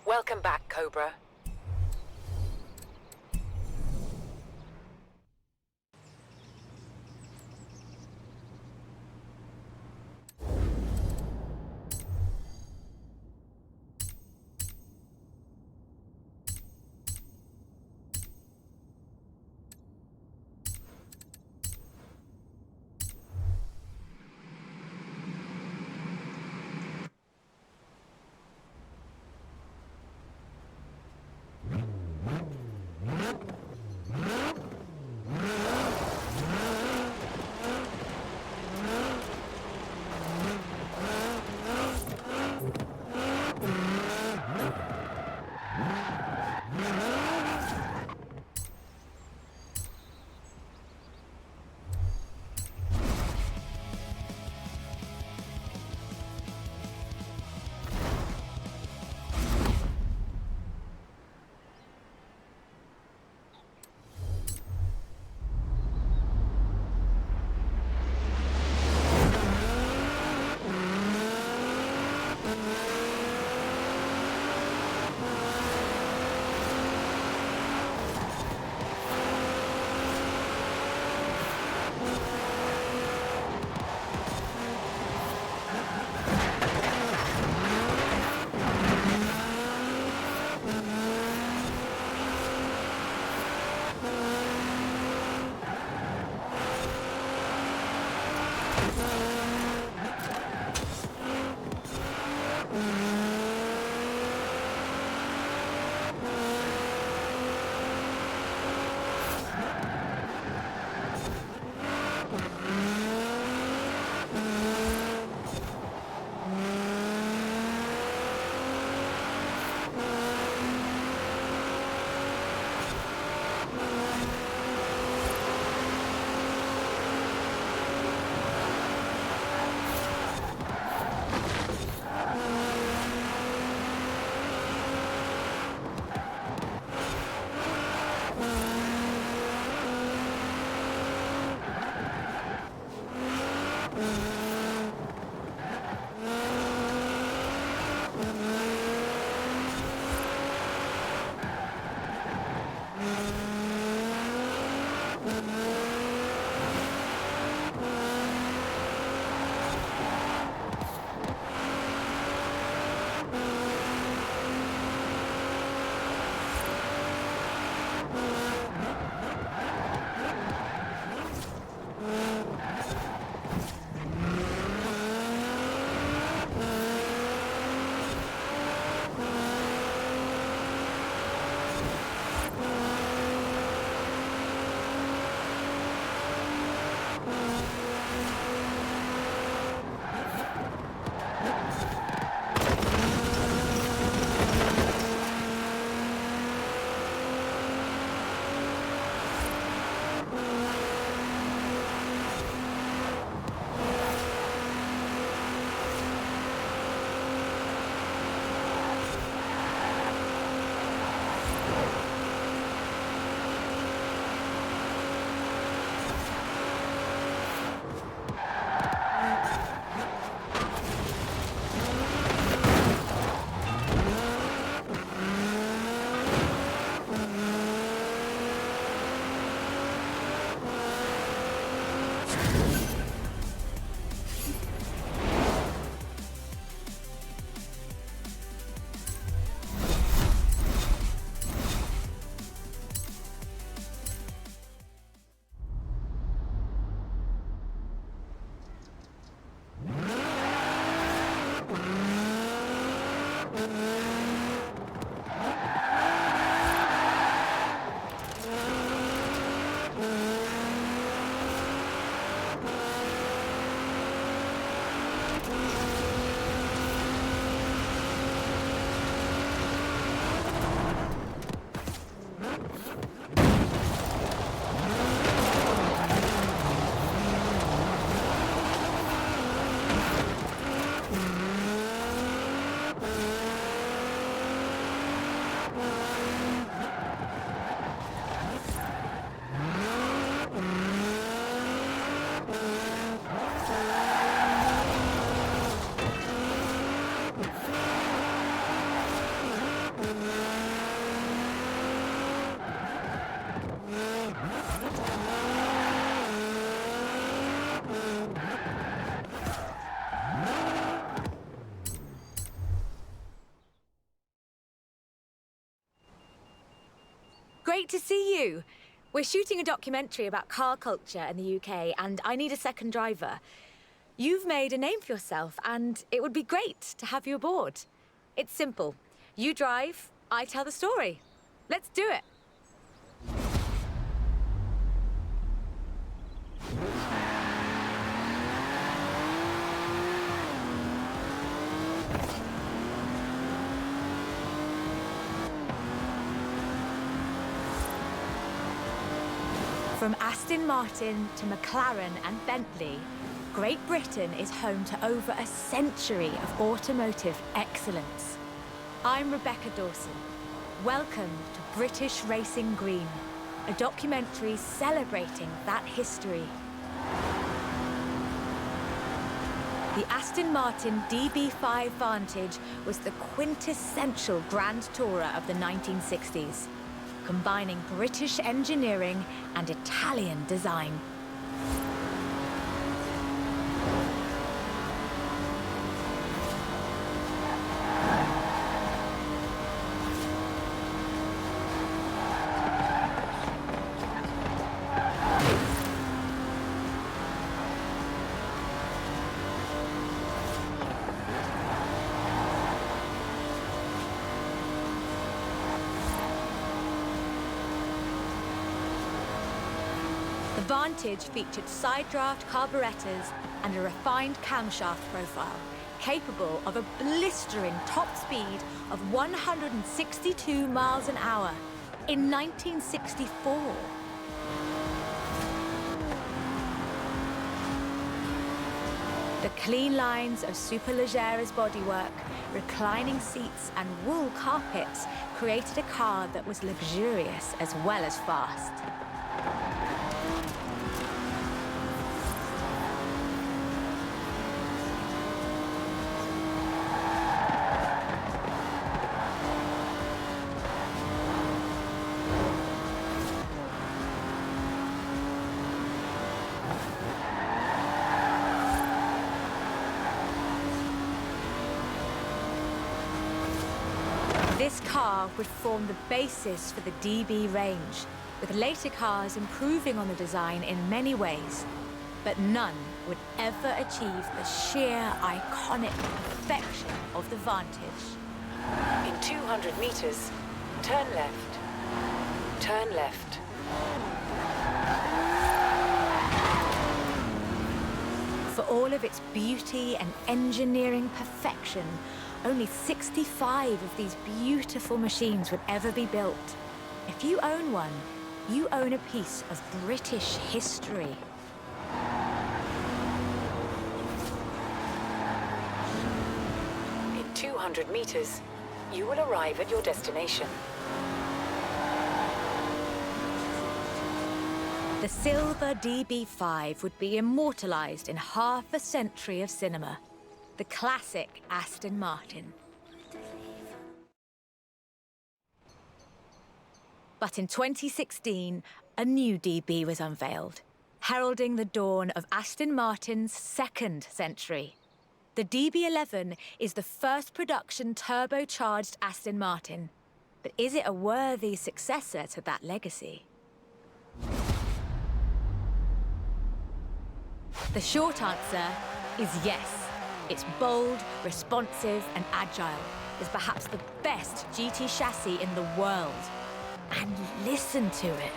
Welcome back, Cobra. Great to see you. We're shooting a documentary about car culture in the UK, and I need a second driver. You've made a name for yourself, and it would be great to have you aboard. It's simple. You drive, I tell the story. Let's do it. From Aston Martin to McLaren and Bentley, Great Britain is home to over a century of automotive excellence. I'm Rebecca Dawson. Welcome to British Racing Green, a documentary celebrating that history. The Aston Martin DB5 Vantage was the quintessential Grand Tourer of the 1960s, combining British engineering and Italian design. The Vantage featured side-draft carburetors and a refined camshaft profile, capable of a blistering top speed of 162 miles an hour in 1964. The clean lines of Superleggera's bodywork, reclining seats and wool carpets created a car that was luxurious as well as fast. This car would form the basis for the DB range, with later cars improving on the design in many ways. But none would ever achieve the sheer, iconic perfection of the Vantage. In 200 meters, turn left. Turn left. For all of its beauty and engineering perfection, only 65 of these beautiful machines would ever be built. If you own one, you own a piece of British history. In 200 meters, you will arrive at your destination. The silver DB5 would be immortalized in half a century of cinema. The classic Aston Martin. But in 2016, a new DB was unveiled, heralding the dawn of Aston Martin's second century. The DB11 is the first production turbocharged Aston Martin. But is it a worthy successor to that legacy? The short answer is yes. It's bold, responsive, and agile. It's perhaps the best GT chassis in the world. And listen to it.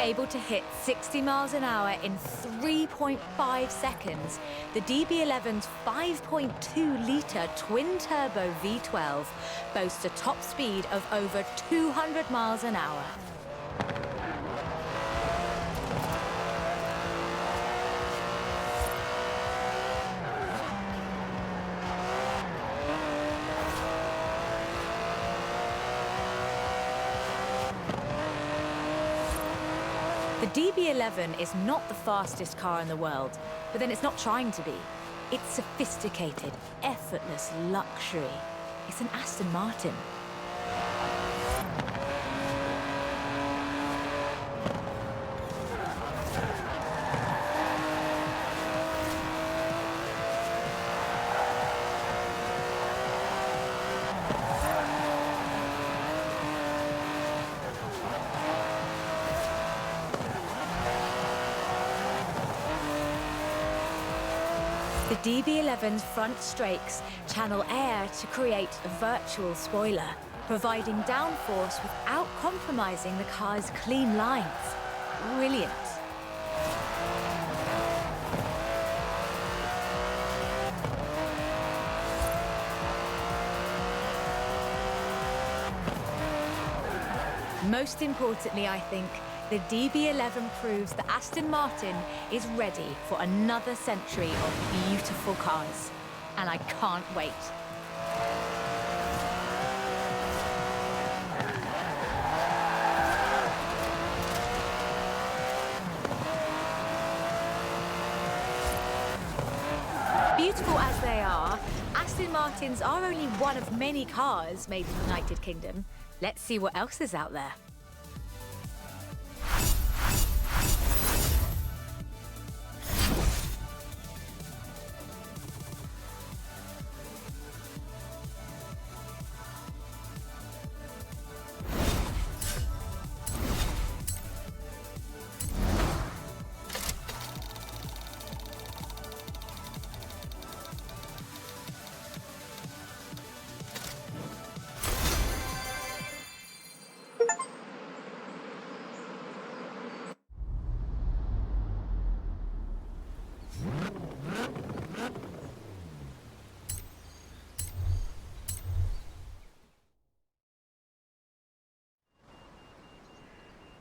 Able to hit 60 miles an hour in 3.5 seconds, the DB11's 5.2-litre twin-turbo V12 boasts a top speed of over 200 miles an hour. The DB11 is not the fastest car in the world, but then it's not trying to be. It's sophisticated, effortless luxury. It's an Aston Martin. The DB11's front strakes channel air to create a virtual spoiler, providing downforce without compromising the car's clean lines. Brilliant. Most importantly, I think, the DB11 proves that Aston Martin is ready for another century of beautiful cars. And I can't wait. Beautiful as they are, Aston Martins are only one of many cars made in the United Kingdom. Let's see what else is out there.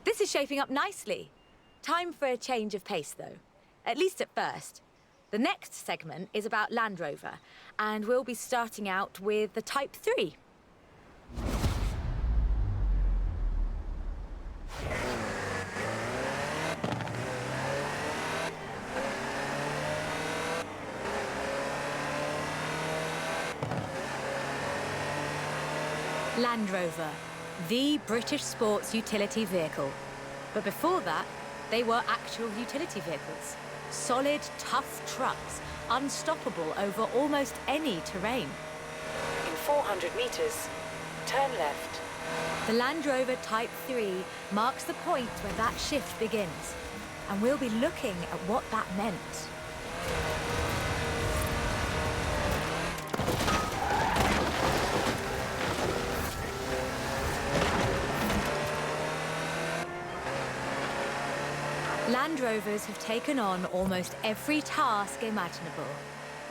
This is shaping up nicely. Time for a change of pace, though. At least at first. The next segment is about Land Rover, and we'll be starting out with the Type 3. Land Rover, the British sports utility vehicle. But before that, they were actual utility vehicles. Solid, tough trucks, unstoppable over almost any terrain. In 400 meters, turn left. The Land Rover Type 3 marks the point where that shift begins. And we'll be looking at what that meant. Land Rovers have taken on almost every task imaginable.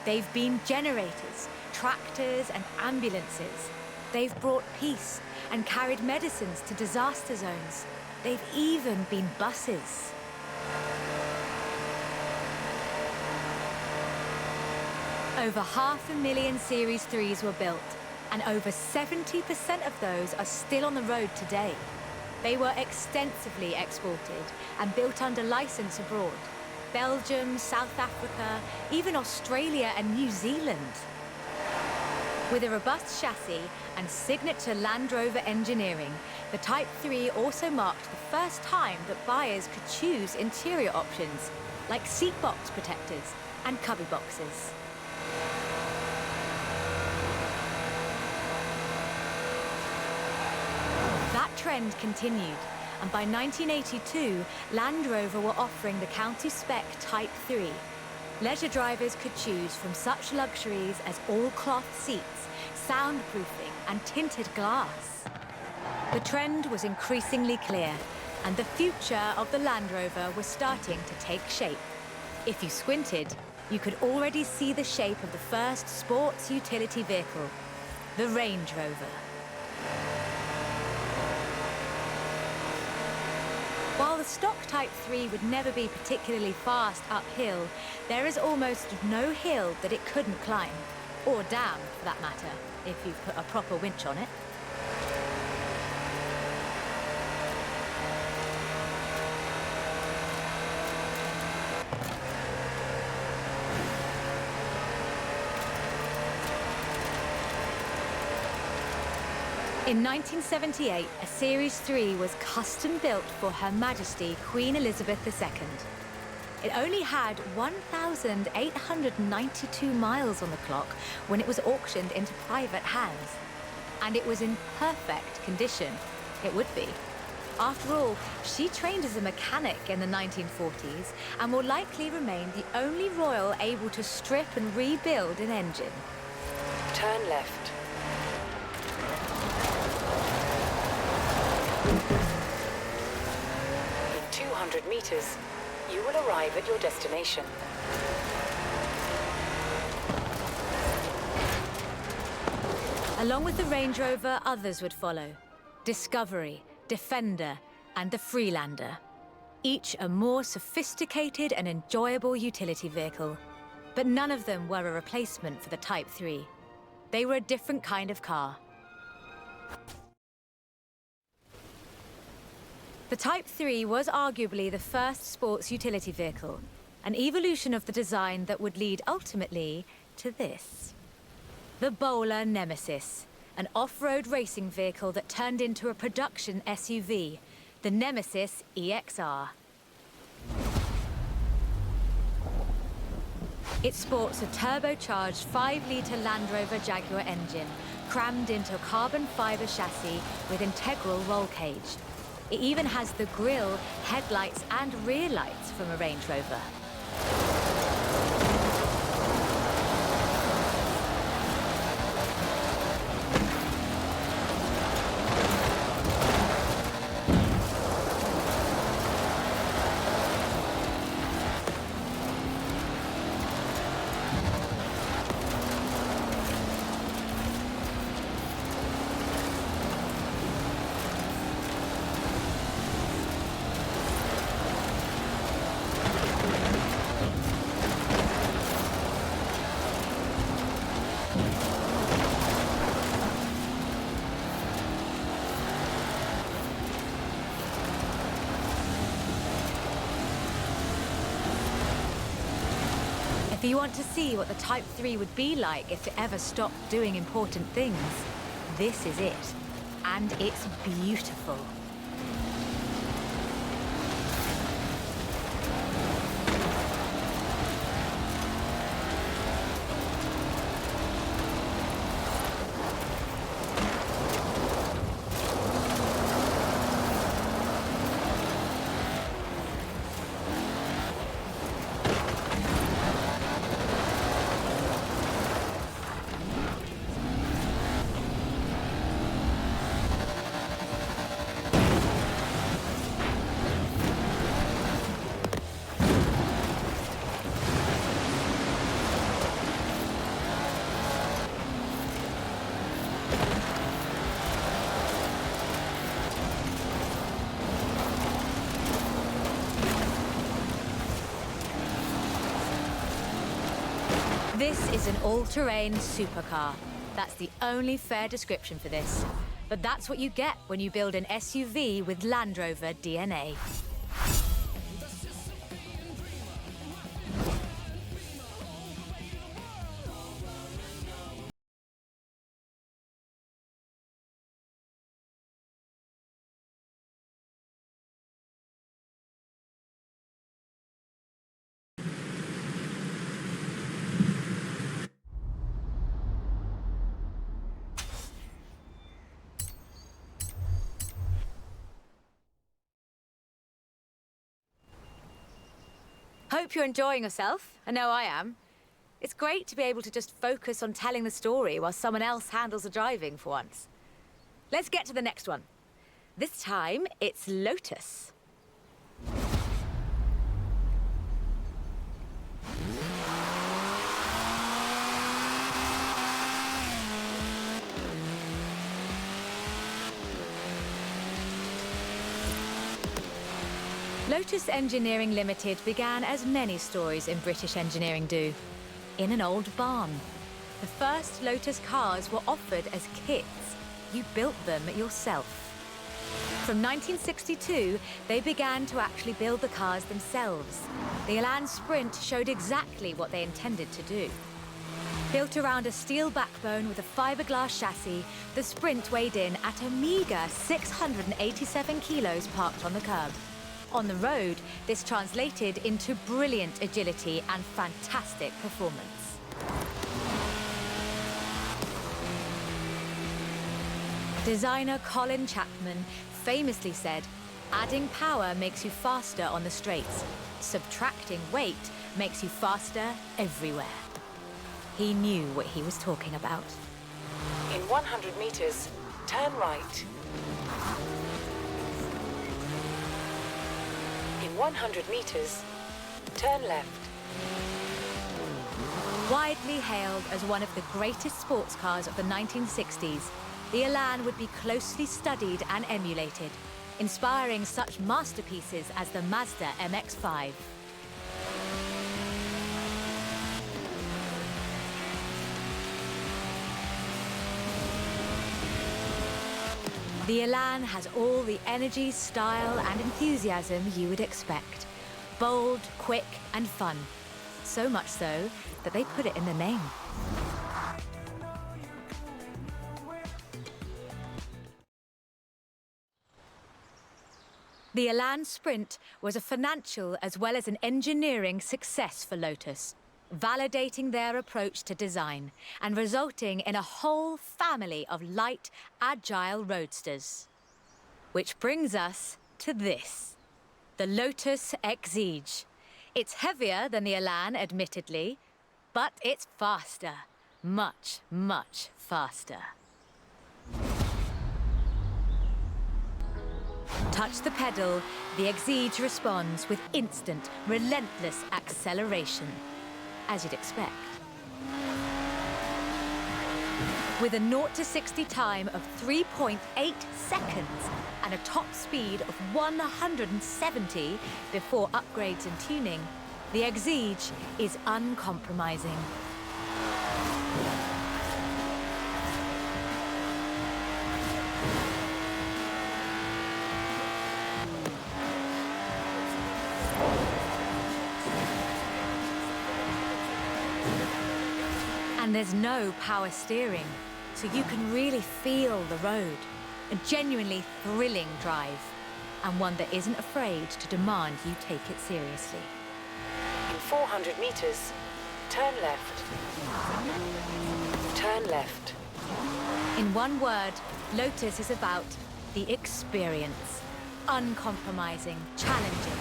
They've been generators, tractors and ambulances. They've brought peace and carried medicines to disaster zones. They've even been buses. Over 500,000 Series 3s were built, and over 70% of those are still on the road today. They were extensively exported and built under license abroad. Belgium, South Africa, even Australia and New Zealand. With a robust chassis and signature Land Rover engineering, the Type 3 also marked the first time that buyers could choose interior options, like seat box protectors and cubby boxes. That trend continued, and by 1982, Land Rover were offering the county spec Type 3. Leisure drivers could choose from such luxuries as all-cloth seats, soundproofing, and tinted glass. The trend was increasingly clear, and the future of the Land Rover was starting to take shape. If you squinted, you could already see the shape of the first sports utility vehicle, the Range Rover. While the stock Type 3 would never be particularly fast uphill, there is almost no hill that it couldn't climb, or down for that matter, if you've put a proper winch on it. In 1978, a Series 3 was custom-built for Her Majesty Queen Elizabeth II. It only had 1,892 miles on the clock when it was auctioned into private hands. And it was in perfect condition. It would be. After all, she trained as a mechanic in the 1940s and will likely remain the only royal able to strip and rebuild an engine. Turn left. In 200 meters, you will arrive at your destination. Along with the Range Rover, others would follow. Discovery, Defender, and the Freelander. Each a more sophisticated and enjoyable utility vehicle. But none of them were a replacement for the Type 3. They were a different kind of car. The Type 3 was arguably the first sports utility vehicle, an evolution of the design that would lead ultimately to this. The Bowler Nemesis, an off-road racing vehicle that turned into a production SUV, the Nemesis EXR. It sports a turbocharged 5-litre Land Rover Jaguar engine, crammed into a carbon fibre chassis with integral roll cage. It even has the grille, headlights and rear lights from a Range Rover. If you want to see what the Type 3 would be like if it ever stopped doing important things, this is it. And it's beautiful. This is an all-terrain supercar. That's the only fair description for this. But that's what you get when you build an SUV with Land Rover DNA. Hope you're enjoying yourself. I know I am. It's great to be able to just focus on telling the story while someone else handles the driving for once. Let's get to the next one. This time, it's Lotus. Lotus Engineering Limited began as many stories in British engineering do, in an old barn. The first Lotus cars were offered as kits. You built them yourself. From 1962, they began to actually build the cars themselves. The Elan Sprint showed exactly what they intended to do. Built around a steel backbone with a fiberglass chassis, the Sprint weighed in at a meager 687 kilos parked on the curb. On the road, this translated into brilliant agility and fantastic performance. Designer Colin Chapman famously said, Adding power makes you faster on the straights. Subtracting weight makes you faster everywhere. He knew what he was talking about. In 100 meters, turn right. In 100 meters, turn left. Widely hailed as one of the greatest sports cars of the 1960s, the Elan would be closely studied and emulated, inspiring such masterpieces as the Mazda MX-5. The Elan has all the energy, style, and enthusiasm you would expect. Bold, quick, and fun. So much so that they put it in the name. The Elan Sprint was a financial as well as an engineering success for Lotus, validating their approach to design and resulting in a whole family of light, agile roadsters. Which brings us to this, the Lotus Exige. It's heavier than the Elan, admittedly, but it's faster. Much, much faster. Touch the pedal, the Exige responds with instant, relentless acceleration, as you'd expect. With a 0 to 60 time of 3.8 seconds and a top speed of 170 before upgrades and tuning, the Exige is uncompromising. And there's no power steering, so you can really feel the road. A genuinely thrilling drive, and one that isn't afraid to demand you take it seriously. In 400 meters, turn left. Turn left. In one word, Lotus is about the experience. Uncompromising, challenging.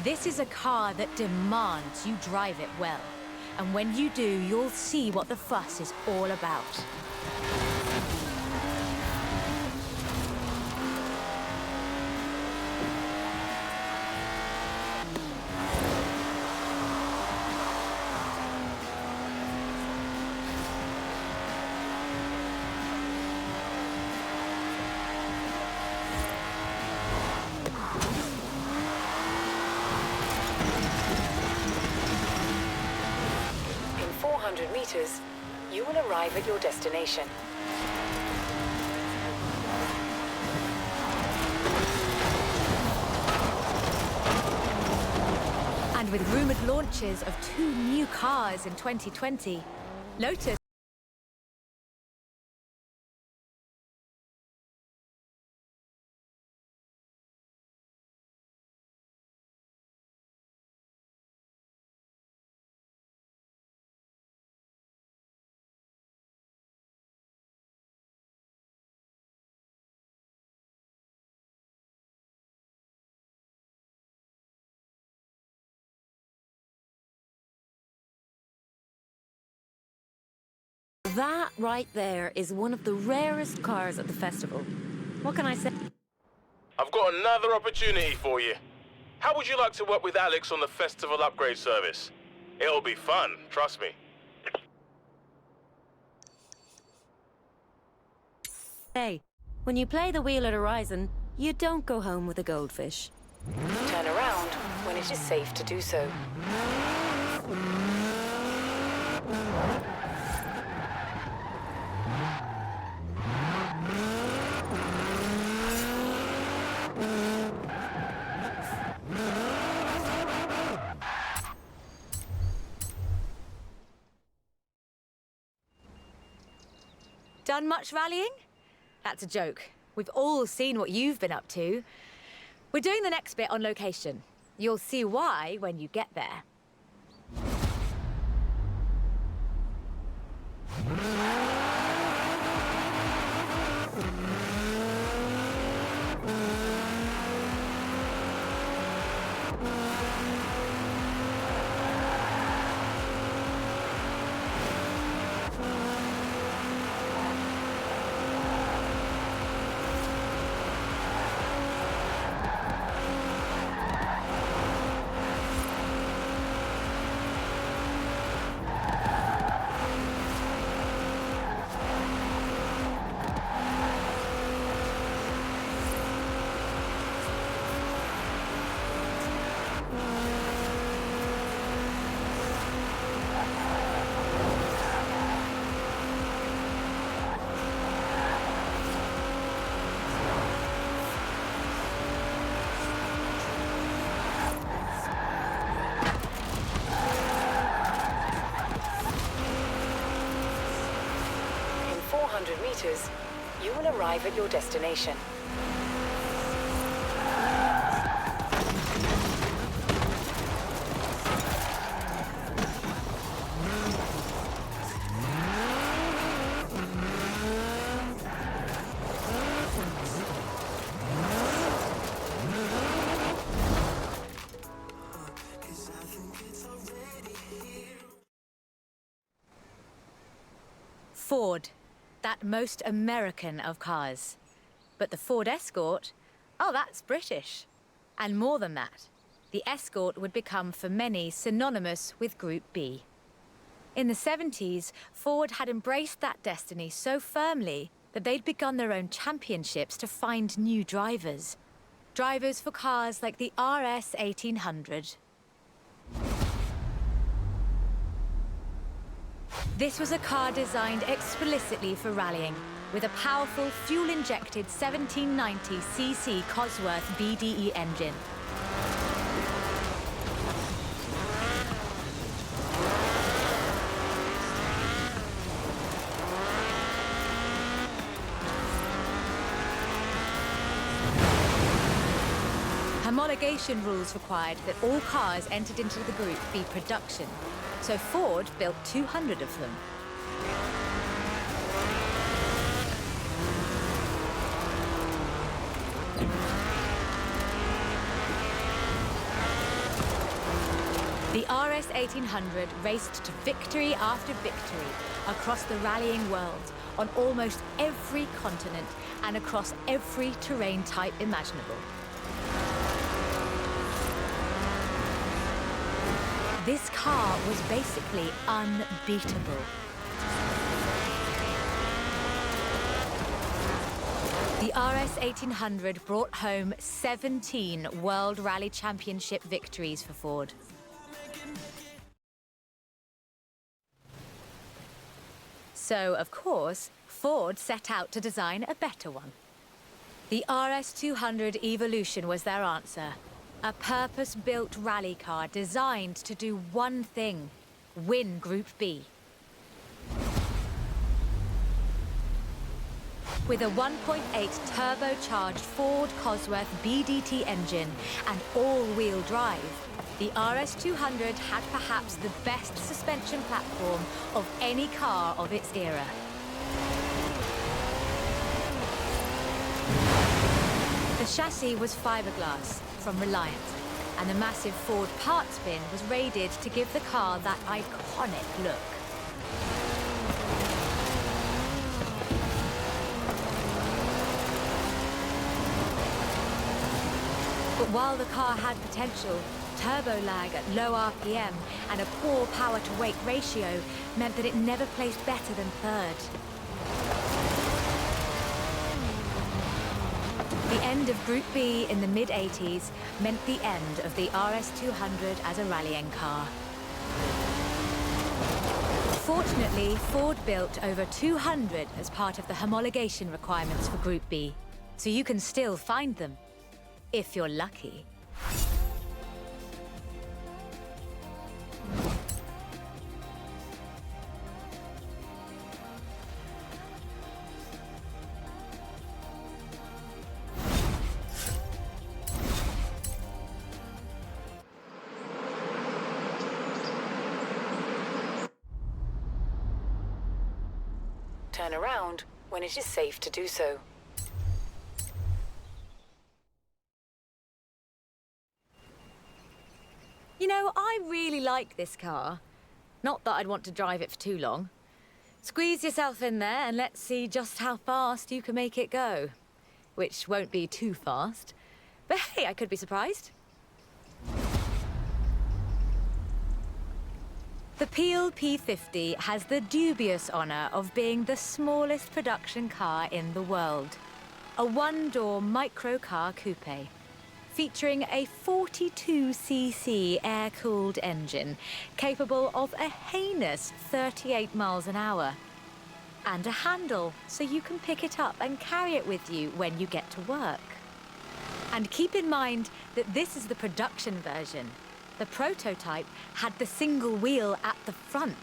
This is a car that demands you drive it well. And when you do, you'll see what the fuss is all about. In 400 meters, you will arrive at your destination. And with rumoured launches of 2 new cars in 2020, Lotus That right there is one of the rarest cars at the festival. What can I say? I've got another opportunity for you. How would you like to work with Alex on the festival upgrade service? It'll be fun, trust me. Hey, when you play the wheel at Horizon, you don't go home with a goldfish. Turn around when it is safe to do so. done much rallying? That's a joke. We've all seen what you've been up to. We're doing the next bit on location. You'll see why when you get there. 400 meters, you will arrive at your destination. Ford, that most American of cars. But the Ford Escort, oh, that's British. And more than that, the Escort would become for many synonymous with Group B. In the 70s, Ford had embraced that destiny so firmly that they'd begun their own championships to find new drivers. Drivers for cars like the RS 1800. This was a car designed explicitly for rallying, with a powerful fuel-injected 1790cc Cosworth BDE engine. Homologation rules required that all cars entered into the group be production, so Ford built 200 of them. The RS 1800 raced to victory after victory across the rallying world, on almost every continent and across every terrain type imaginable. This car was basically unbeatable. The RS 1800 brought home 17 World Rally Championship victories for Ford. So, of course, Ford set out to design a better one. The RS 200 Evolution was their answer. A purpose-built rally car designed to do one thing: win Group B. With a 1.8 turbocharged Ford Cosworth BDT engine and all-wheel drive, the RS200 had perhaps the best suspension platform of any car of its era. The chassis was fiberglass from Reliant, and the massive Ford parts bin was raided to give the car that iconic look. But while the car had potential, turbo lag at low RPM and a poor power-to-weight ratio meant that it never placed better than third. The end of Group B in the mid-80s meant the end of the RS200 as a rallying car. Fortunately, Ford built over 200 as part of the homologation requirements for Group B, so you can still find them, if you're lucky. Turn around when it is safe to do so. You know, I really like this car. Not that I'd want to drive it for too long. Squeeze yourself in there and let's see just how fast you can make it go. Which won't be too fast. But hey, I could be surprised. The Peel P50 has the dubious honor of being the smallest production car in the world. A one-door microcar coupe, featuring a 42cc air-cooled engine, capable of a heinous 38 miles an hour. And a handle, so you can pick it up and carry it with you when you get to work. And keep in mind that this is the production version. The prototype had the single wheel at the front.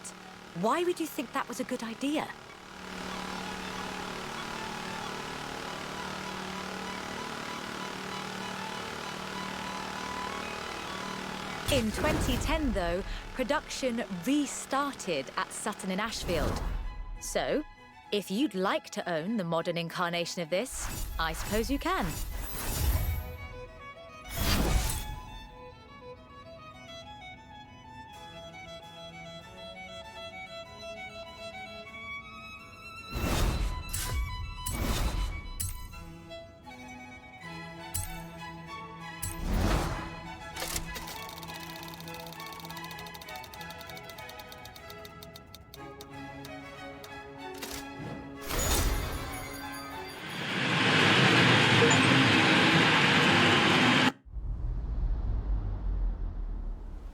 Why would you think that was a good idea? In 2010, though, production restarted at Sutton in Ashfield. So, if you'd like to own the modern incarnation of this, I suppose you can.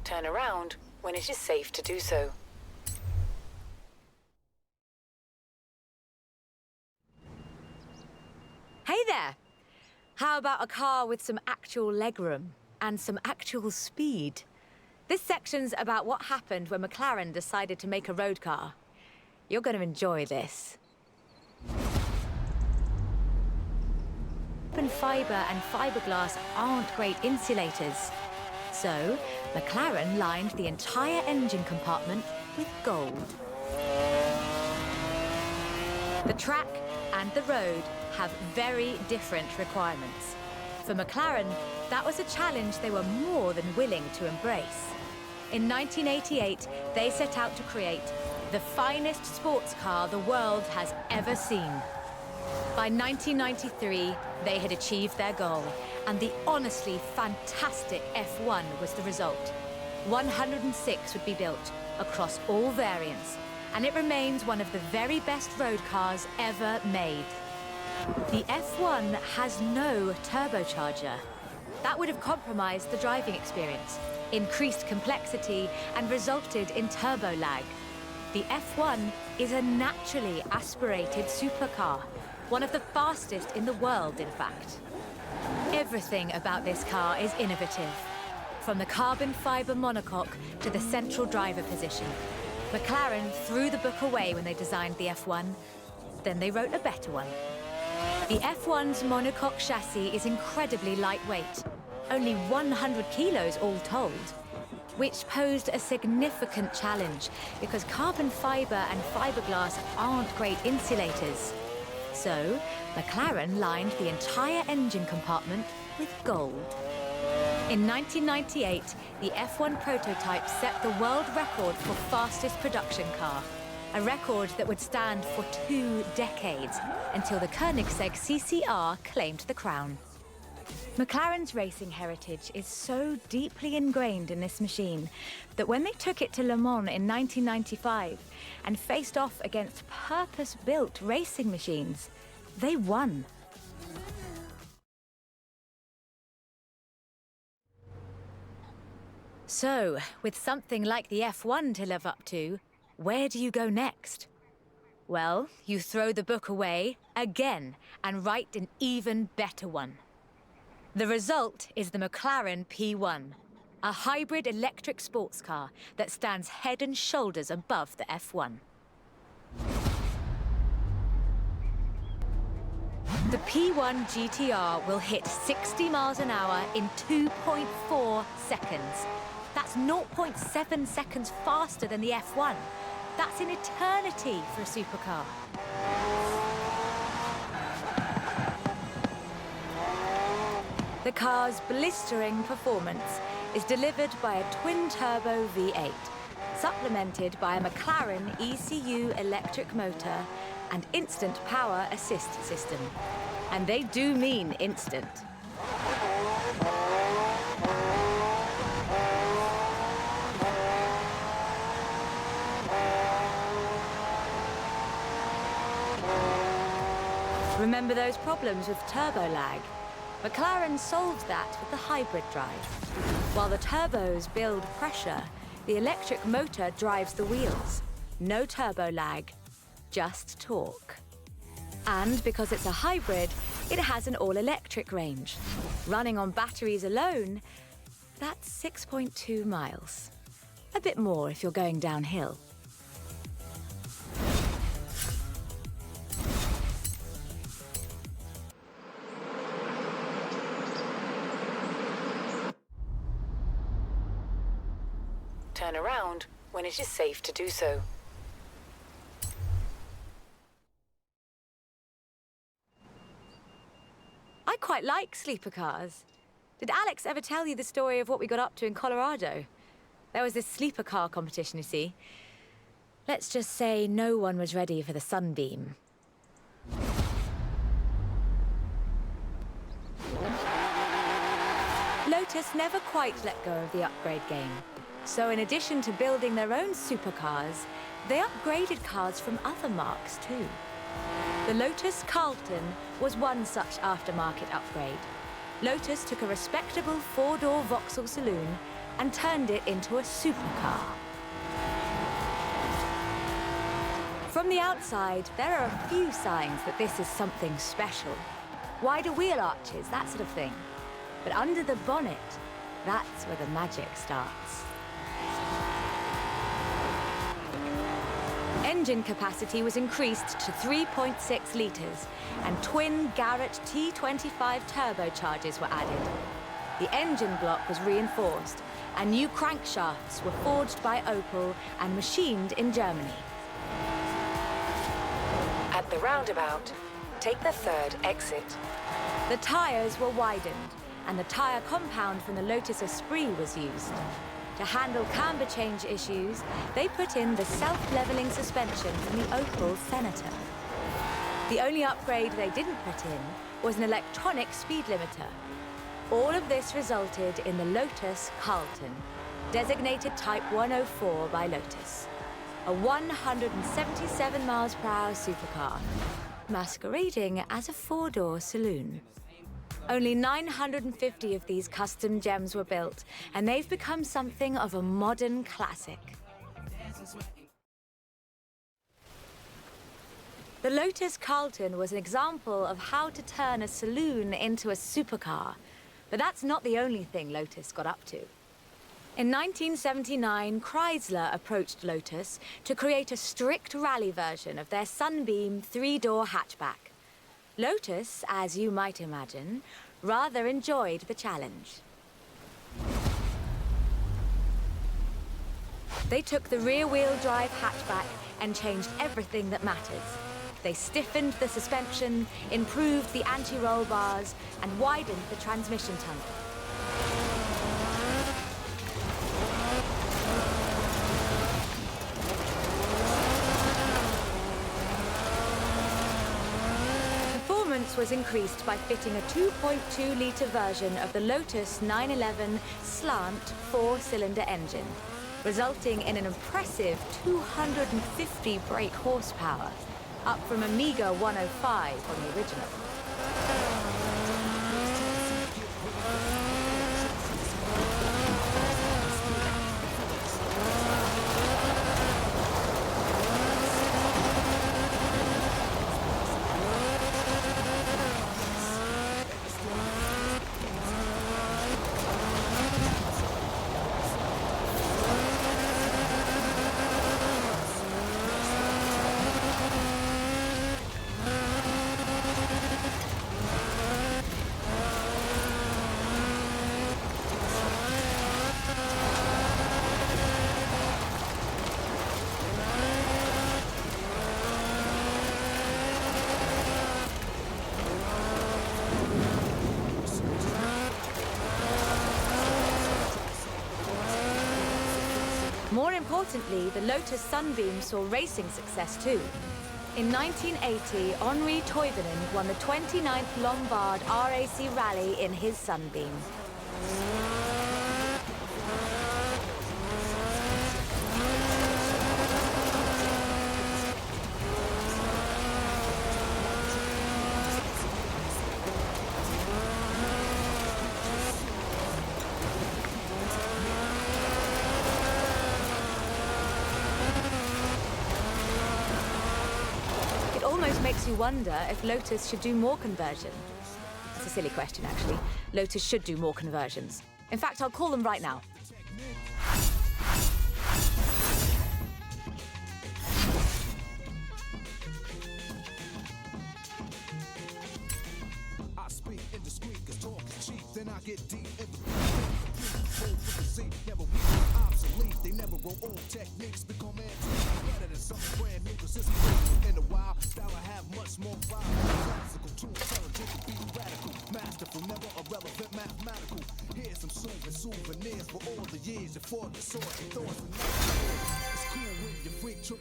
Turn around when it is safe to do so. Hey there! How about a car with some actual legroom and some actual speed? This section's about what happened when McLaren decided to make a road car. You're going to enjoy this. Carbon fibre and fiberglass aren't great insulators. So, McLaren lined the entire engine compartment with gold. The track and the road have very different requirements. For McLaren, that was a challenge they were more than willing to embrace. In 1988, they set out to create the finest sports car the world has ever seen. By 1993, they had achieved their goal, and the honestly fantastic F1 was the result. 106 would be built across all variants, and it remains one of the very best road cars ever made. The F1 has no turbocharger. That would have compromised the driving experience, increased complexity, and resulted in turbo lag. The F1 is a naturally aspirated supercar, one of the fastest in the world, in fact. Everything about this car is innovative, from the carbon fibre monocoque to the central driver position. McLaren threw the book away when they designed the F1, then they wrote a better one. The F1's monocoque chassis is incredibly lightweight, only 100 kilos all told, which posed a significant challenge because carbon fibre and fiberglass aren't great insulators. So, McLaren lined the entire engine compartment with gold. In 1998, the F1 prototype set the world record for fastest production car, a record that would stand for 2 decades until the Koenigsegg CCR claimed the crown. McLaren's racing heritage is so deeply ingrained in this machine that when they took it to Le Mans in 1995 and faced off against purpose-built racing machines, they won. So, with something like the F1 to live up to, where do you go next? Well, you throw the book away again and write an even better one. The result is the McLaren P1, a hybrid electric sports car that stands head and shoulders above the F1. The P1 GTR will hit 60 miles an hour in 2.4 seconds. That's 0.7 seconds faster than the F1. That's an eternity for a supercar. The car's blistering performance is delivered by a twin-turbo V8, supplemented by a McLaren ECU electric motor and instant power assist system. And they do mean instant. Remember those problems with turbo lag? McLaren solved that with the hybrid drive. While the turbos build pressure, the electric motor drives the wheels. No turbo lag, just torque. And because it's a hybrid, it has an all-electric range. Running on batteries alone, that's 6.2 miles. A bit more if you're going downhill. when it is safe to do so. I quite like sleeper cars. Did Alex ever tell you the story of what we got up to in Colorado? There was this sleeper car competition, you see. Let's just say no one was ready for the Sunbeam. Lotus never quite let go of the upgrade game. So in addition to building their own supercars, they upgraded cars from other marques too. The Lotus Carlton was one such aftermarket upgrade. Lotus took a respectable four-door Vauxhall saloon and turned it into a supercar. From the outside, there are a few signs that this is something special. Wider wheel arches, that sort of thing. But under the bonnet, that's where the magic starts. Engine capacity was increased to 3.6 litres, and twin Garrett T25 turbochargers were added. The engine block was reinforced, and new crankshafts were forged by Opel and machined in Germany. At the roundabout, take the third exit. The tyres were widened, and the tyre compound from the Lotus Esprit was used. To handle camber change issues, they put in the self-leveling suspension from the Opel Senator. The only upgrade they didn't put in was an electronic speed limiter. All of this resulted in the Lotus Carlton, designated Type 104 by Lotus. A 177 miles per hour supercar, masquerading as a four-door saloon. Only 950 of these custom gems were built, and they've become something of a modern classic. The Lotus Carlton was an example of how to turn a saloon into a supercar, but that's not the only thing Lotus got up to. In 1979, Chrysler approached Lotus to create a strict rally version of their Sunbeam three-door hatchback. Lotus, as you might imagine, rather enjoyed the challenge. They took the rear-wheel drive hatchback and changed everything that matters. They stiffened the suspension, improved the anti-roll bars, and widened the transmission tunnel. Performance was increased by fitting a 2.2-litre version of the Lotus 911 slant four-cylinder engine, resulting in an impressive 250 brake horsepower, up from a meager 105 on the original. More importantly, the Lotus Sunbeam saw racing success too. In 1980, Henri Toivonen won the 29th Lombard RAC Rally in his Sunbeam. Almost makes you wonder if Lotus should do more conversion. It's a silly question, actually. Lotus should do more conversions. In fact, I'll call them right now. I speak indiscreet, 'cause talk is cheap, then I get deep in the belief. They never roll old techniques, become antiques. Better than something brand new, cause it's in a while. Style I have much more vibe. Classical, too intelligent to be radical. Masterful, never irrelevant, mathematical. Here's some soothing souvenirs for all the years you fought the sword and thoughts and it's cool when you freak trip.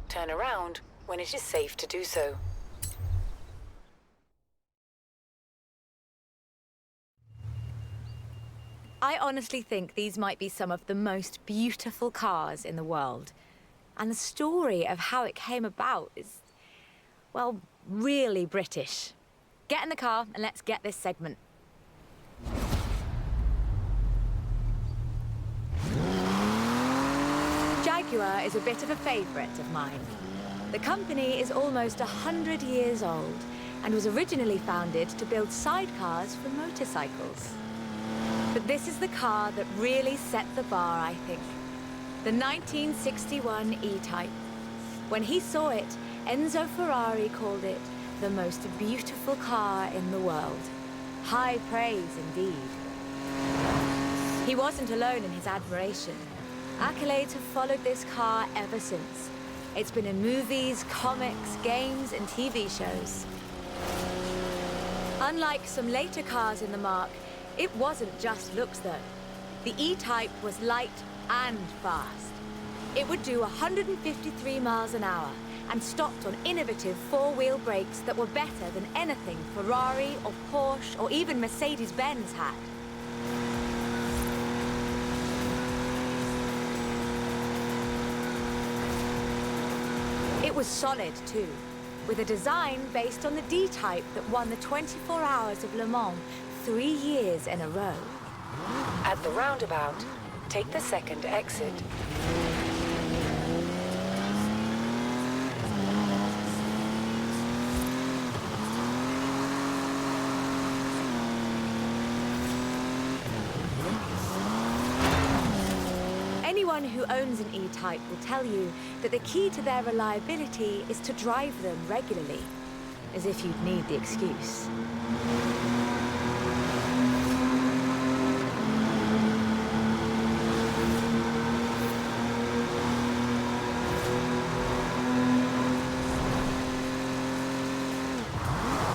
Turn around when it is safe to do so. I honestly think these might be some of the most beautiful cars in the world. And the story of how it came about is, well, really British. Get in the car and let's get this segment. Jaguar is a bit of a favourite of mine. The company is almost 100 years old and was originally founded to build sidecars for motorcycles. But this is the car that really set the bar, I think. The 1961 E-Type. When he saw it, Enzo Ferrari called it the most beautiful car in the world. High praise indeed. He wasn't alone in his admiration. Accolades have followed this car ever since. It's been in movies, comics, games, and TV shows. Unlike some later cars in the marque, it wasn't just looks though. The E-Type was light and fast. It would do 153 miles an hour and stopped on innovative four-wheel brakes that were better than anything Ferrari or Porsche or even Mercedes-Benz had. It was solid too, with a design based on the D-Type that won the 24 Hours of Le Mans 3 years in a row. At the roundabout, take the second exit. Anyone who owns an E-Type will tell you that the key to their reliability is to drive them regularly, as if you'd need the excuse.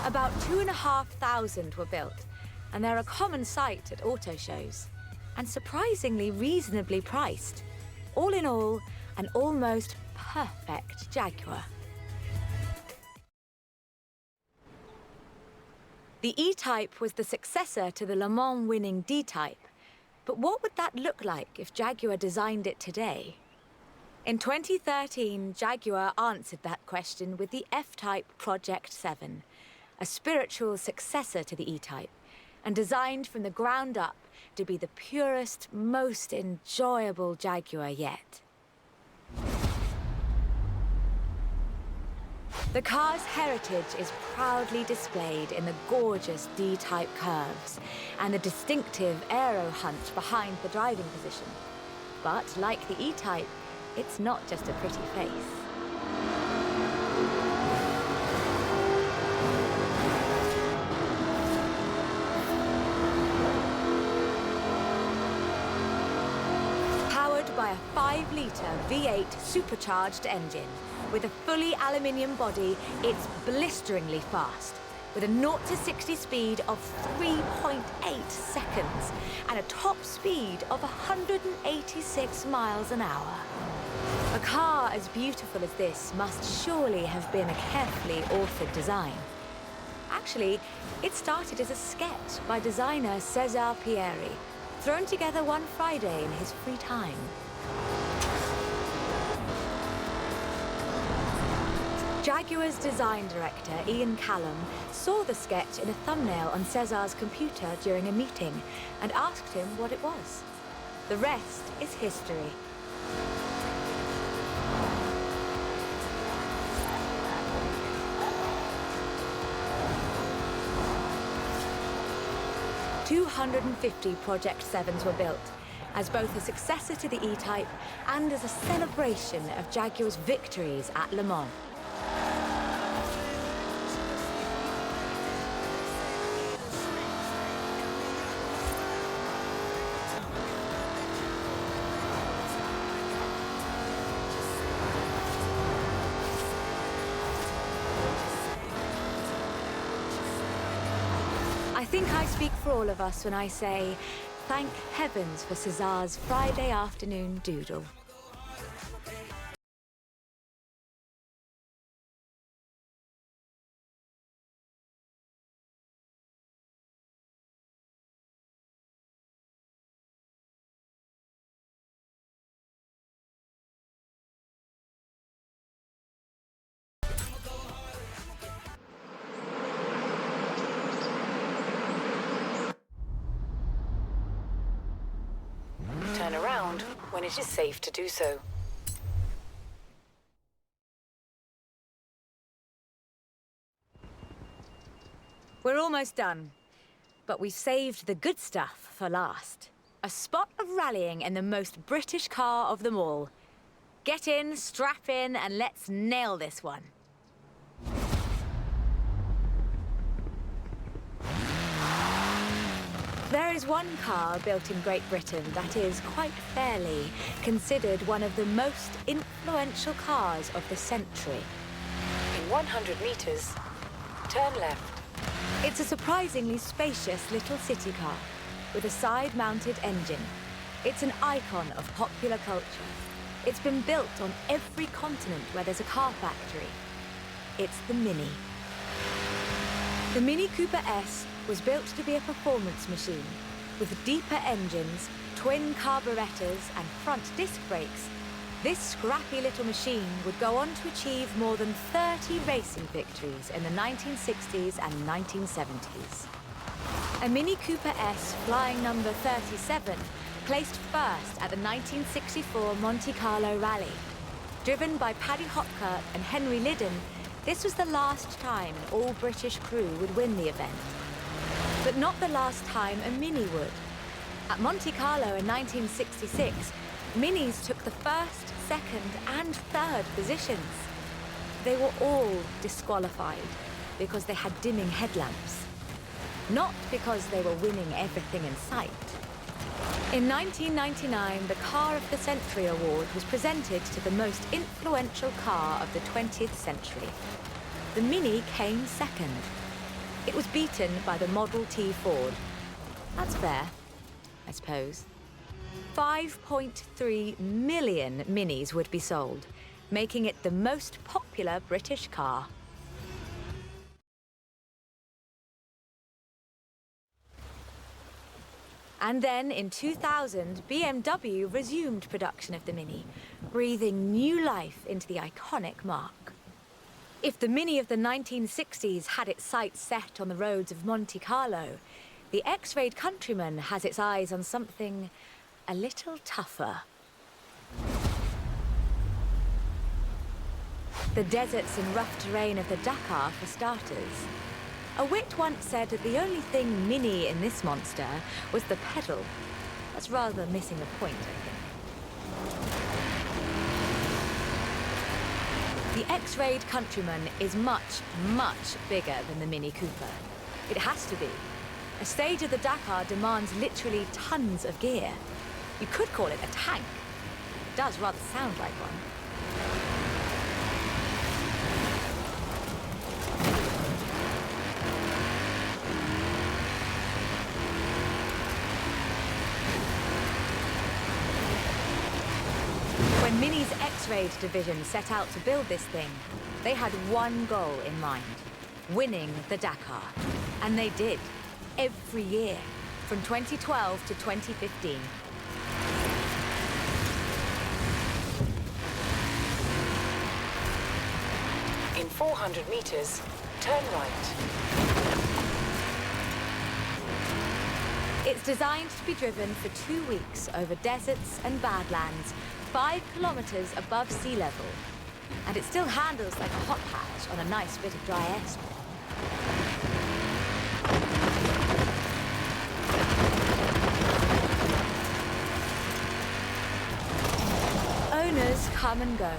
About 2,500 were built, and they're a common sight at auto shows, and surprisingly reasonably priced. All in all, an almost perfect Jaguar. The E-Type was the successor to the Le Mans winning D-Type, but what would that look like if Jaguar designed it today? In 2013, Jaguar answered that question with the F-Type Project 7, a spiritual successor to the E-Type, and designed from the ground up to be the purest, most enjoyable Jaguar yet. The car's heritage is proudly displayed in the gorgeous D-Type curves and the distinctive aero hunch behind the driving position. But like the E-Type, it's not just a pretty face. By a 5-litre V8 supercharged engine. With a fully aluminium body, it's blisteringly fast, with a 0 to 60 speed of 3.8 seconds and a top speed of 186 miles an hour. A car as beautiful as this must surely have been a carefully authored design. Actually, it started as a sketch by designer César Pierri, thrown together one Friday in his free time. Jaguar's design director, Ian Callum, saw the sketch in a thumbnail on César's computer during a meeting and asked him what it was. The rest is history. "250 Project 7s were built, as both a successor to the E-Type and as a celebration of Jaguar's victories at Le Mans. think I speak for all of us when I say, thank heavens for Cesar's Friday afternoon doodle. Turn around when it is safe to do so. We're almost done, but we've saved the good stuff for last. A spot of rallying in the most British car of them all. Get in, strap in, and let's nail this one. There is one car built in Great Britain that is, quite fairly, considered one of the most influential cars of the century. In 100 meters, turn left. It's a surprisingly spacious little city car with a side-mounted engine. It's an icon of popular culture. It's been built on every continent where there's a car factory. It's the Mini. The Mini Cooper S was built to be a performance machine with deeper engines, twin carburetors, and front disc brakes. This scrappy little machine would go on to achieve more than 30 racing victories in the 1960s and 1970s. A Mini Cooper S flying number 37 placed first at the 1964 Monte Carlo Rally. Driven by Paddy Hopkirk and Henry Liddon, this was the last time an all-British crew would win the event. But not the last time a Mini would. At Monte Carlo in 1966, Minis took the first, second, and third positions. They were all disqualified because they had dimming headlamps, not because they were winning everything in sight. In 1999, the Car of the Century Award was presented to the most influential car of the 20th century. The Mini came second. It was beaten by the Model T Ford. That's fair, I suppose. 5.3 million Minis would be sold, making it the most popular British car. And then, in 2000, BMW resumed production of the Mini, breathing new life into the iconic marque. If the Mini of the 1960s had its sights set on the roads of Monte Carlo, the X-Rayed Countryman has its eyes on something a little tougher. The deserts and rough terrain of the Dakar, for starters. A wit once said that the only thing Mini in this monster was the pedal. That's rather missing the point, I think. The X-Rayed Countryman is much, much bigger than the Mini Cooper. It has to be. A stage of the Dakar demands literally tons of gear. You could call it a tank. It does rather sound like one. When Mini's X-Rayed division set out to build this thing, they had one goal in mind: winning the Dakar. And they did, every year, from 2012 to 2015. In 400 meters, turn right. It's designed to be driven for 2 weeks over deserts and badlands, 5 kilometers above sea level. And it still handles like a hot hatch on a nice bit of dry airstrip. Owners come and go.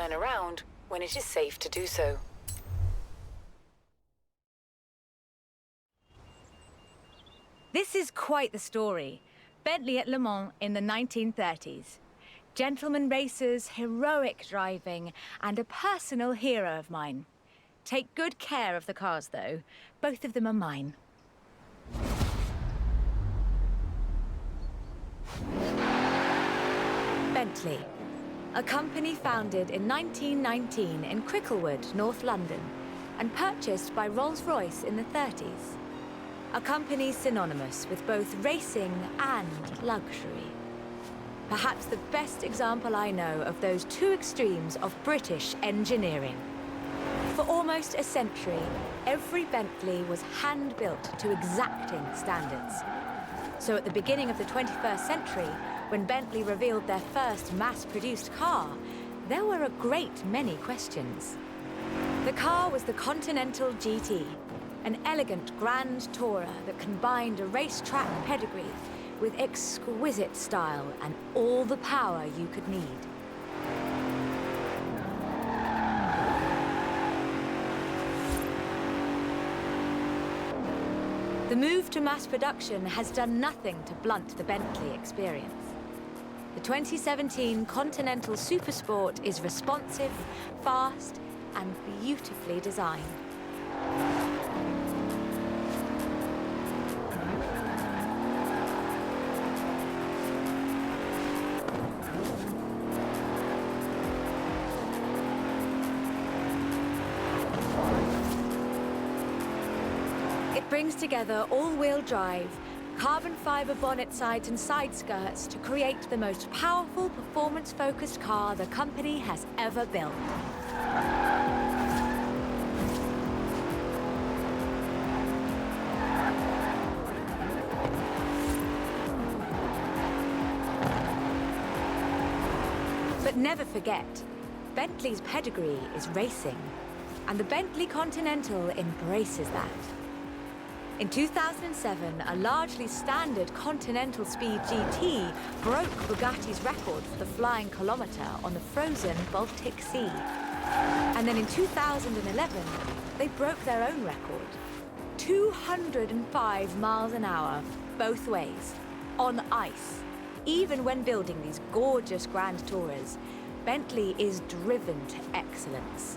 turn around when it is safe to do so. This is quite the story. Bentley at Le Mans in the 1930s. Gentleman racers, heroic driving, and a personal hero of mine. Take good care of the cars, though. Both of them are mine. Bentley, a company founded in 1919 in Cricklewood, North London, and purchased by Rolls-Royce in the 30s. A company synonymous with both racing and luxury. Perhaps the best example I know of those two extremes of British engineering. For almost a century, every Bentley was hand-built to exacting standards. So at the beginning of the 21st century, when Bentley revealed their first mass-produced car, there were a great many questions. The car was the Continental GT, an elegant grand tourer that combined a racetrack pedigree with exquisite style and all the power you could need. The move to mass production has done nothing to blunt the Bentley experience. The 2017 Continental Supersport is responsive, fast, and beautifully designed. It brings together all-wheel drive, carbon fiber bonnet sides and side skirts to create the most powerful, performance-focused car the company has ever built. But never forget, Bentley's pedigree is racing, and the Bentley Continental embraces that. In 2007, a largely standard Continental Speed GT broke Bugatti's record for the flying kilometre on the frozen Baltic Sea. And then in 2011, they broke their own record. 205 miles an hour, both ways, on ice. Even when building these gorgeous Grand Tourers, Bentley is driven to excellence.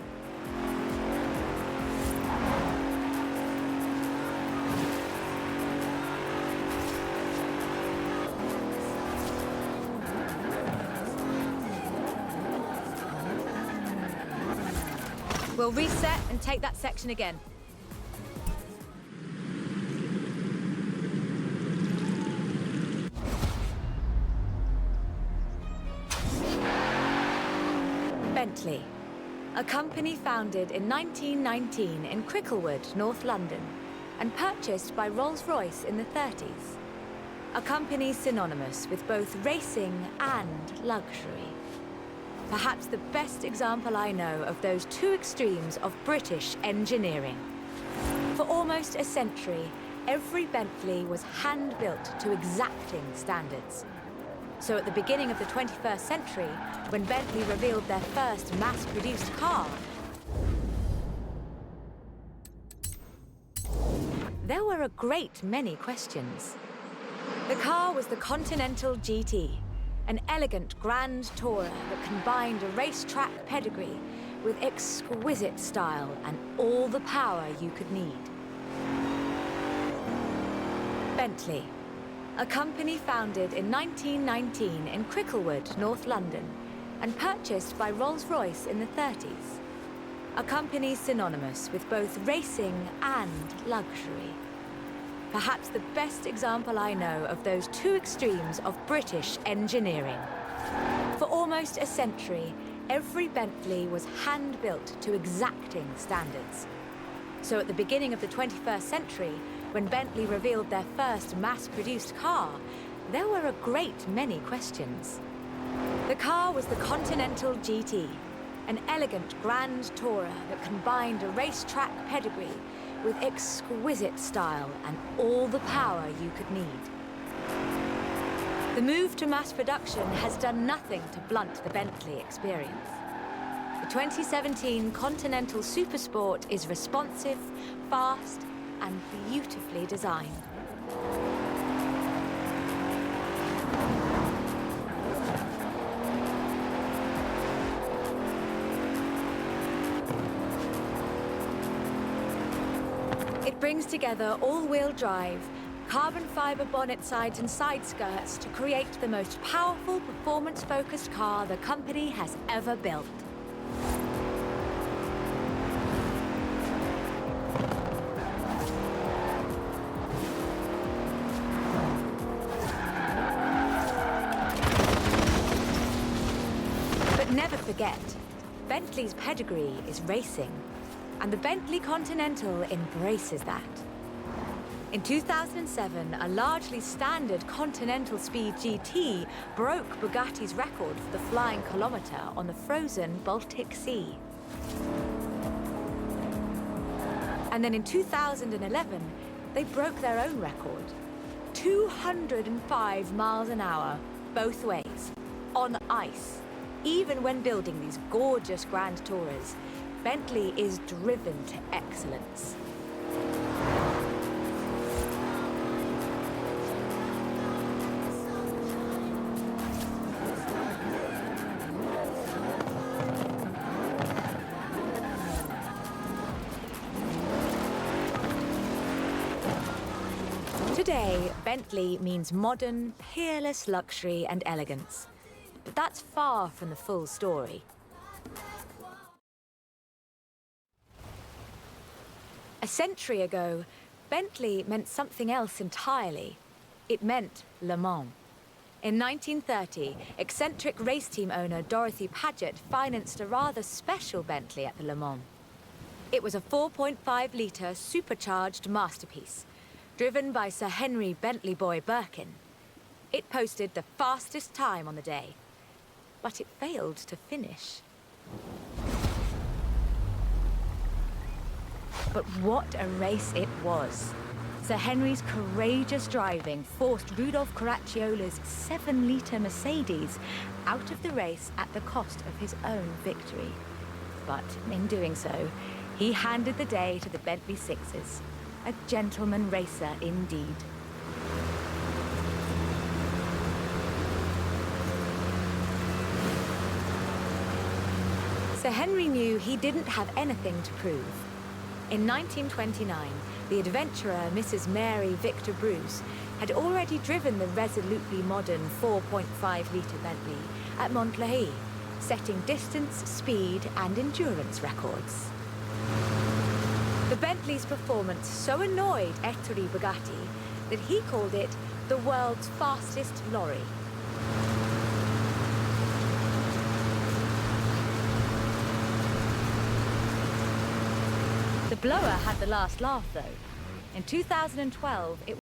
We'll reset and take that section again. Bentley, a company founded in 1919 in Cricklewood, North London, and purchased by Rolls-Royce in the 30s. A company synonymous with both racing and luxury. Perhaps the best example I know of those two extremes of British engineering. For almost a century, every Bentley was hand-built to exacting standards. So at the beginning of the 21st century, when Bentley revealed their first mass-produced car, there were a great many questions. The car was the Continental GT, an elegant grand tourer that combined a racetrack pedigree with exquisite style and all the power you could need. Bentley, a company founded in 1919 in Cricklewood, North London, and purchased by Rolls-Royce in the 30s. A company synonymous with both racing and luxury. Perhaps the best example I know of those two extremes of British engineering. For almost a century, every Bentley was hand-built to exacting standards. So at the beginning of the 21st century, when Bentley revealed their first mass-produced car, there were a great many questions. The car was the Continental GT, an elegant grand tourer that combined a racetrack pedigree with exquisite style and all the power you could need. The move to mass production has done nothing to blunt the Bentley experience. The 2017 Continental Supersport is responsive, fast, and beautifully designed. It brings together all-wheel drive, carbon fiber bonnet sides and side skirts to create the most powerful, performance-focused car the company has ever built. But never forget, Bentley's pedigree is racing, and the Bentley Continental embraces that. In 2007, a largely standard Continental Speed GT broke Bugatti's record for the flying kilometre on the frozen Baltic Sea. And then in 2011, they broke their own record. 205 miles an hour, both ways, on ice. Even when building these gorgeous Grand Tourers, Bentley is driven to excellence. Today, Bentley means modern, peerless luxury and elegance. But that's far from the full story. A century ago, Bentley meant something else entirely. It meant Le Mans. In 1930, eccentric race team owner Dorothy Paget financed a rather special Bentley at the Le Mans. It was a 4.5-litre supercharged masterpiece, driven by Sir Henry Bentley Boy Birkin. It posted the fastest time on the day, but it failed to finish. But what a race it was. Sir Henry's courageous driving forced Rudolf Caracciola's 7-litre Mercedes out of the race at the cost of his own victory. But in doing so, he handed the day to the Bentley Sixes, a gentleman racer indeed. Sir Henry knew he didn't have anything to prove. In 1929, the adventurer Mrs. Mary Victor Bruce had already driven the resolutely modern 4.5-litre Bentley at Montlhéry, setting distance, speed, and endurance records. The Bentley's performance so annoyed Ettore Bugatti that he called it the world's fastest lorry. The blower had the last laugh, though. In 2012, it